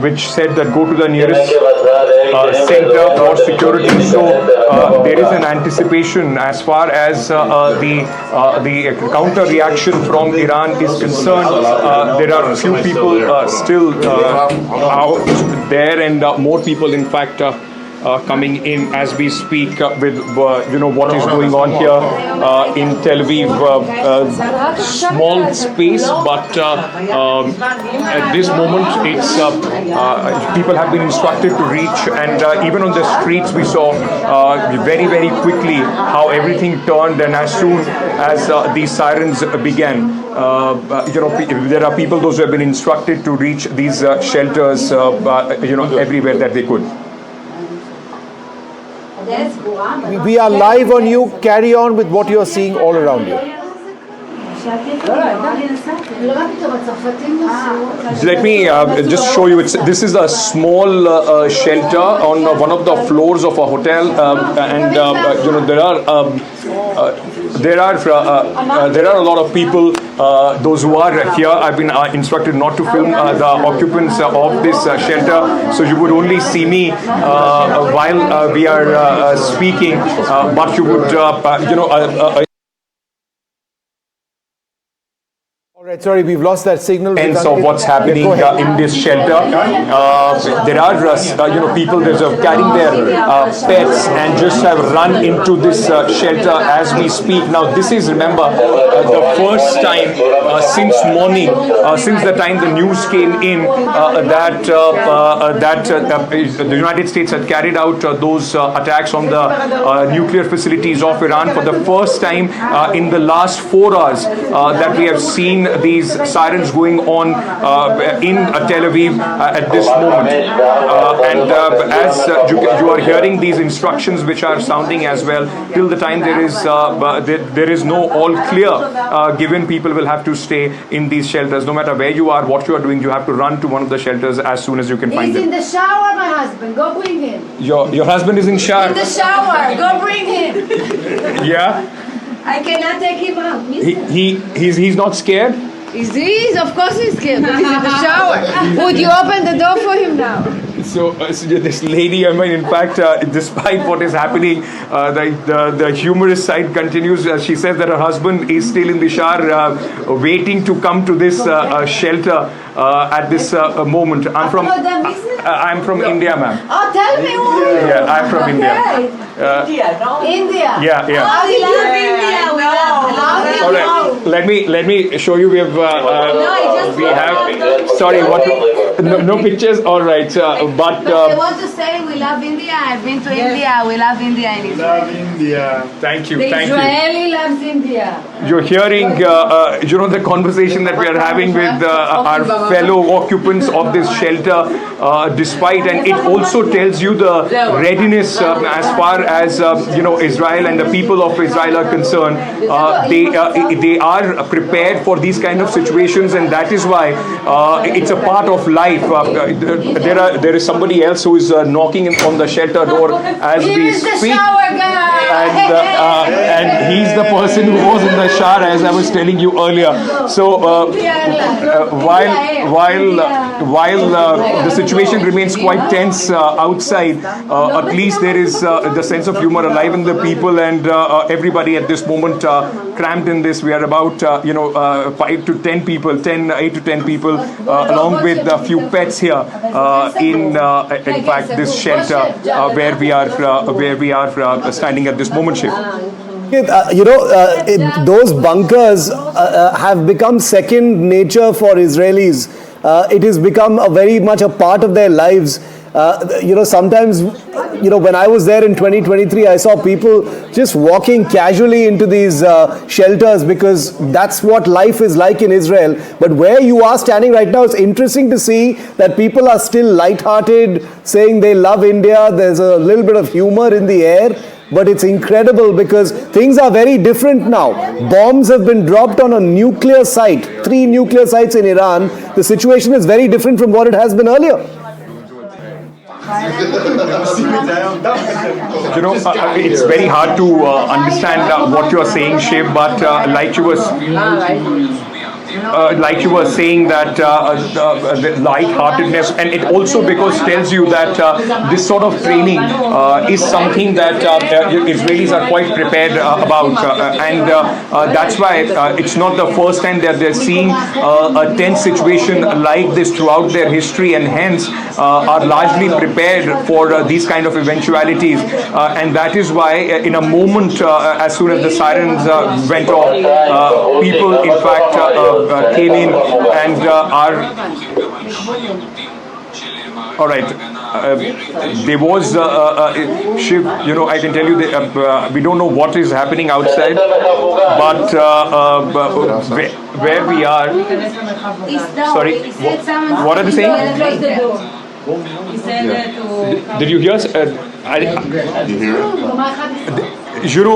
which said that go to the nearest center for security. So there is an anticipation as far as the counter reaction from Iran is concerned. There are few people still out there, and more people, in fact, coming in as we speak with what is going on here in Tel Aviv. Small space, but at this moment it's people have been instructed to reach, and even on the streets we saw very, very quickly how everything turned, and as soon as these sirens began, there are people, those who have been instructed to reach these shelters everywhere that they could. We are live on you. Carry on with what you are seeing all around you. Let me just show you. This is a small shelter on one of the floors of a hotel, and there are a lot of people. Those who are here, I've been instructed not to film the occupants of this shelter, so you would only see me while we are speaking, but you would Alright, sorry, we've lost that signal. Sense of what's happening in this shelter. There are people that are carrying their pets and just have run into this shelter as we speak. Now this is, remember, the first time since morning, since the time the news came in that the United States had carried out those attacks on the nuclear facilities of Iran. For the first time in the last 4 hours that we have seen these sirens going on in Tel Aviv at this moment, and as you are hearing these instructions which are sounding as well, till the time there is no all clear given, people will have to stay in these shelters. No matter where you are, what you are doing, you have to run to one of the shelters as soon as you can find them. He's in the shower, my husband. Go bring him. Your husband is in shower? In the shower. Go bring him. Yeah? I cannot take him out. He's not scared? He's of course he's scared, but he's in the shower. Would you open the door for him now? So this lady, I mean, in fact, despite what is happening, the humorous side continues. She says that her husband is still in the shower, waiting to come to this shelter at this moment. I'm from India, ma'am. Oh, tell me who. Yeah, I'm from India. India. Yeah. How did you India? All right. Let me show you. We have. Sorry, what? No pictures. All right, but. I want to say we love India. I've been to India. We love India and Israel. Love India. Thank you. The Israeli loves India. You're hearing, the conversation that we are having with our fellow occupants of this shelter, despite, and it also tells you the readiness as far as Israel and the people of Israel are concerned. They are prepared for these kind of situations, and that is why it's a part of life. There is somebody else who is knocking on the shelter door as we speak, and he's the person who was in the shower, as I was telling you earlier. So while the situation remains quite tense outside, at least there is the sense of humor alive in the people, and everybody at this moment crammed in this. We are about 8 to 10 people, along with a few pets here in fact this shelter where we are standing at this moment, Shiv. Those bunkers have become second nature for Israelis. It has become very much a part of their lives. Sometimes, when I was there in 2023, I saw people just walking casually into these shelters, because that's what life is like in Israel. But where you are standing right now, it's interesting to see that people are still light-hearted, saying they love India. There's a little bit of humor in the air. But it's incredible because things are very different now. Bombs have been dropped on a nuclear site, 3 nuclear sites in Iran. The situation is very different from what it has been earlier. It's very hard to understand what you're saying, Shiv, but like you were... like you were saying, that the light-heartedness, and it also because tells you that this sort of training is something that Israelis are quite prepared about, and that's why it's not the first time that they're seeing a tense situation like this throughout their history, and hence are largely prepared for these kind of eventualities, and that is why in a moment, as soon as the sirens went off, people in fact came in and are all right. There was Shiv. I can tell you that we don't know what is happening outside, but where we are. Sorry, what are they saying? Did you hear? Shiv,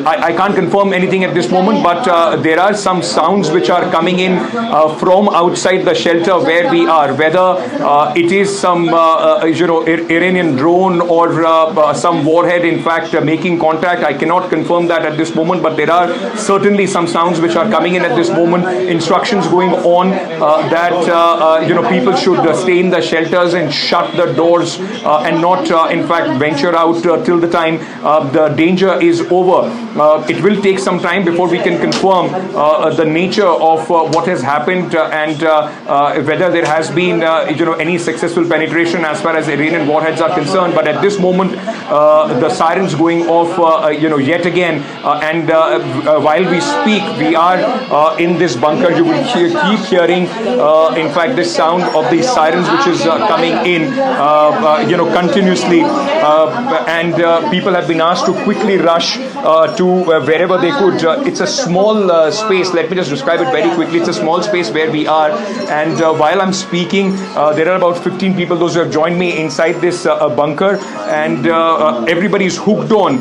I can't confirm anything at this moment, but there are some sounds which are coming in from outside the shelter where we are. Whether it is some Iranian drone or some warhead, in fact, making contact, I cannot confirm that at this moment. But there are certainly some sounds which are coming in at this moment. Instructions going on that people should stay in the shelters and shut the doors and not, in fact, venture out till the time the danger is over. It will take some time before we can confirm the nature of what has happened and whether there has been any successful penetration as far as Iranian warheads are concerned. But at this moment, the sirens going off yet again, and while we speak, we are in this bunker. You will keep hearing in fact this sound of the sirens which is coming in continuously, and people have been asked to quickly rush to wherever they could. It's a small space. Let me just describe it very quickly. It's a small space where we are, and while I'm speaking, there are about 15 people, those who have joined me inside this bunker, and everybody is hooked on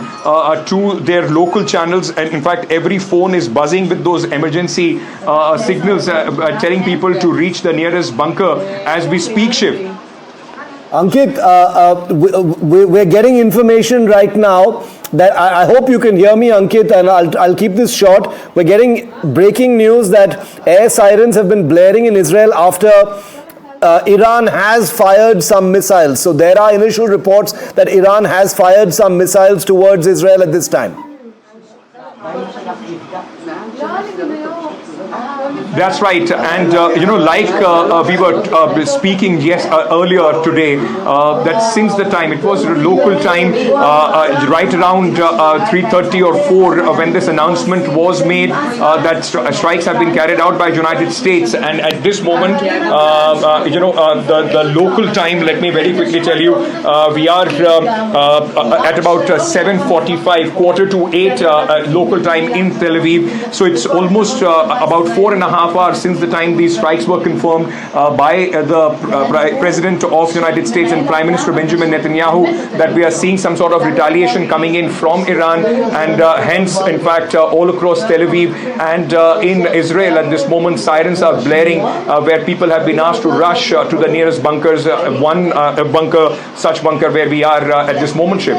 to their local channels, and in fact every phone is buzzing with those emergency signals telling people to reach the nearest bunker as we speak, Shiv. Ankit, we're getting information right now that I hope you can hear me, Ankit, and I'll keep this short. We're getting breaking news that air sirens have been blaring in Israel after Iran has fired some missiles. So there are initial reports that Iran has fired some missiles towards Israel at this time. That's right, and like we were speaking earlier today, that since the time, it was local time, right around 3:30 or 4, when this announcement was made that strikes have been carried out by United States, and at this moment, the local time, let me very quickly tell you, we are at about 7:45, 7:45 local time in Tel Aviv. So it's almost about 4.5 hours since the time these strikes were confirmed by the President of the United States and Prime Minister Benjamin Netanyahu, that we are seeing some sort of retaliation coming in from Iran, and hence, in fact, all across Tel Aviv and in Israel at this moment, sirens are blaring where people have been asked to rush to the nearest bunkers, such bunker where we are at this moment, Shiv.